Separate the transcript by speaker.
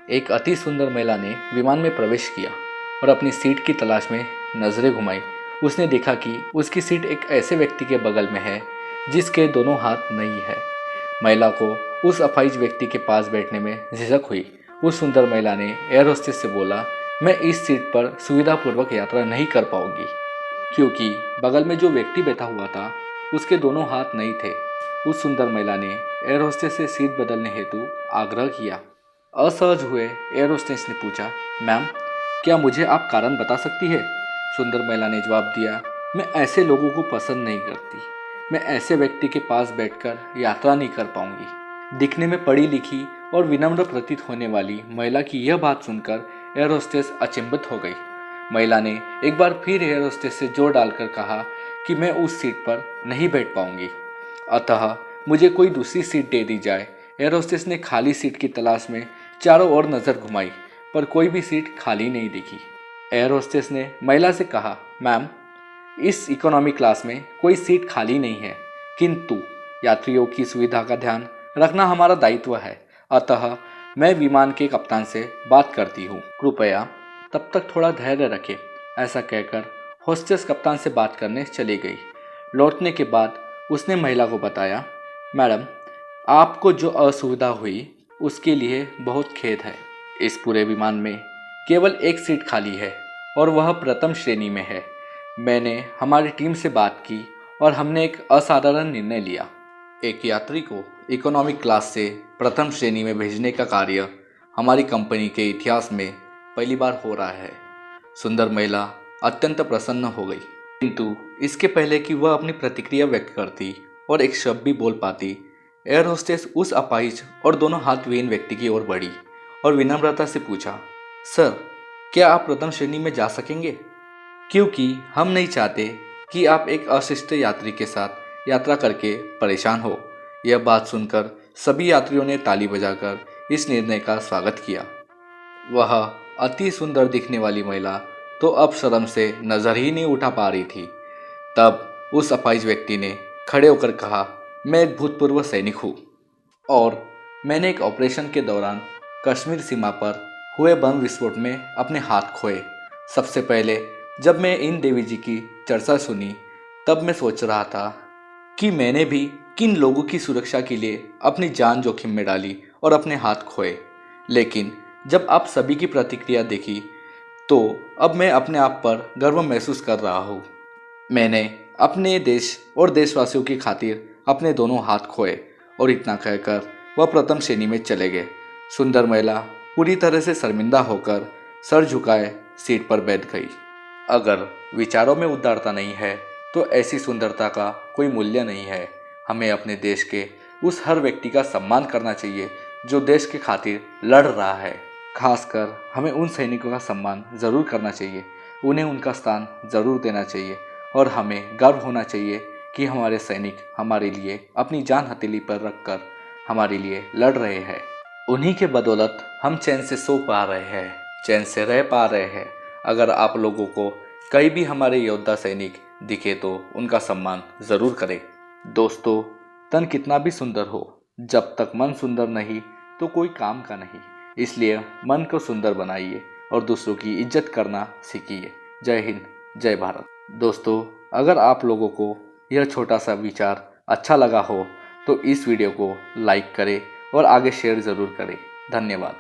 Speaker 1: एक अति सुंदर महिला ने विमान में प्रवेश किया और अपनी सीट की तलाश में नजरें घुमाई। उसने देखा कि उसकी सीट एक ऐसे व्यक्ति के बगल में है जिसके दोनों हाथ नहीं है। महिला को उस अपाहिज व्यक्ति के पास बैठने में झिझक हुई। उस सुंदर महिला ने एयर होस्टेस से बोला, मैं इस सीट पर सुविधापूर्वक यात्रा नहीं कर पाऊंगी, क्योंकि बगल में जो व्यक्ति बैठा हुआ था उसके दोनों हाथ नहीं थे। उस सुंदर महिला ने एयर होस्टेस से सीट बदलने हेतु आग्रह किया। असहज हुए एयर होस्टेस ने पूछा, मैम, क्या मुझे आप कारण बता सकती है? सुंदर महिला ने जवाब दिया, मैं ऐसे लोगों को पसंद नहीं करती। मैं ऐसे व्यक्ति के पास बैठकर यात्रा नहीं कर पाऊंगी। दिखने में पढ़ी लिखी और विनम्र प्रतीत होने वाली महिला की यह बात सुनकर एयर होस्टेस अचंभित हो गई। महिला ने एक बार फिर एयर होस्टेस से जोर डालकर कहा कि मैं उस सीट पर नहीं बैठ पाऊंगी, अतः मुझे कोई दूसरी सीट दे दी जाए। एयर होस्टेस ने खाली सीट की तलाश में चारों ओर नजर घुमाई, पर कोई भी सीट खाली नहीं दिखी। एयर होस्टेस ने महिला से कहा, मैम, इस इकोनॉमी क्लास में कोई सीट खाली नहीं है, किंतु यात्रियों की सुविधा का ध्यान रखना हमारा दायित्व है, अतः मैं विमान के कप्तान से बात करती हूँ, कृपया तब तक थोड़ा धैर्य रखें। ऐसा कहकर होस्टेस कप्तान से बात करने चली गई। लौटने के बाद उसने महिला को बताया, मैडम, आपको जो असुविधा हुई उसके लिए बहुत खेद है। इस पूरे विमान में केवल एक सीट खाली है और वह प्रथम श्रेणी में है। मैंने हमारी टीम से बात की और हमने एक असाधारण निर्णय लिया। एक यात्री को इकोनॉमिक क्लास से प्रथम श्रेणी में भेजने का कार्य हमारी कंपनी के इतिहास में पहली बार हो रहा है। सुंदर महिला अत्यंत प्रसन्न हो गई, किंतु इसके पहले कि वह अपनी प्रतिक्रिया व्यक्त करती और एक शब्द भी बोल पाती, एयर होस्टेस उस अपाहिज और दोनों हाथ विहीन व्यक्ति की ओर बढ़ी और विनम्रता से पूछा, सर, क्या आप प्रथम श्रेणी में जा सकेंगे? क्योंकि हम नहीं चाहते कि आप एक अशिष्ट यात्री के साथ यात्रा करके परेशान हो। यह बात सुनकर सभी यात्रियों ने ताली बजाकर इस निर्णय का स्वागत किया। वह अति सुंदर दिखने वाली महिला तो अब शर्म से नजर ही नहीं उठा पा रही थी। तब उस अपाहिज व्यक्ति ने खड़े होकर कहा, मैं एक भूतपूर्व सैनिक हूँ और मैंने एक ऑपरेशन के दौरान कश्मीर सीमा पर हुए बम विस्फोट में अपने हाथ खोए। सबसे पहले जब मैं इन देवी जी की चर्चा सुनी, तब मैं सोच रहा था कि मैंने भी किन लोगों की सुरक्षा के लिए अपनी जान जोखिम में डाली और अपने हाथ खोए। लेकिन जब आप सभी की प्रतिक्रिया देखी, तो अब मैं अपने आप पर गर्व महसूस कर रहा हूँ। मैंने अपने देश और देशवासियों की खातिर अपने दोनों हाथ खोए। और इतना कहकर वह प्रथम श्रेणी में चले गए। सुंदर महिला पूरी तरह से शर्मिंदा होकर सर झुकाए सीट पर बैठ गई। अगर विचारों में उदारता नहीं है तो ऐसी सुंदरता का कोई मूल्य नहीं है। हमें अपने देश के उस हर व्यक्ति का सम्मान करना चाहिए जो देश के खातिर लड़ रहा है। खासकर हमें उन सैनिकों का सम्मान ज़रूर करना चाहिए, उन्हें उनका स्थान ज़रूर देना चाहिए और हमें गर्व होना चाहिए कि हमारे सैनिक हमारे लिए अपनी जान हथेली पर रखकर हमारे लिए लड़ रहे हैं। उन्हीं के बदौलत हम चैन से सो पा रहे हैं, चैन से रह पा रहे हैं। अगर आप लोगों को कहीं भी हमारे योद्धा सैनिक दिखे तो उनका सम्मान ज़रूर करें। दोस्तों, तन कितना भी सुंदर हो, जब तक मन सुंदर नहीं तो कोई काम का नहीं। इसलिए मन को सुंदर बनाइए और दूसरों की इज्जत करना सीखिए। जय हिंद, जय भारत। दोस्तों, अगर आप लोगों को यह छोटा सा विचार अच्छा लगा हो तो इस वीडियो को लाइक करें और आगे शेयर ज़रूर करें। धन्यवाद।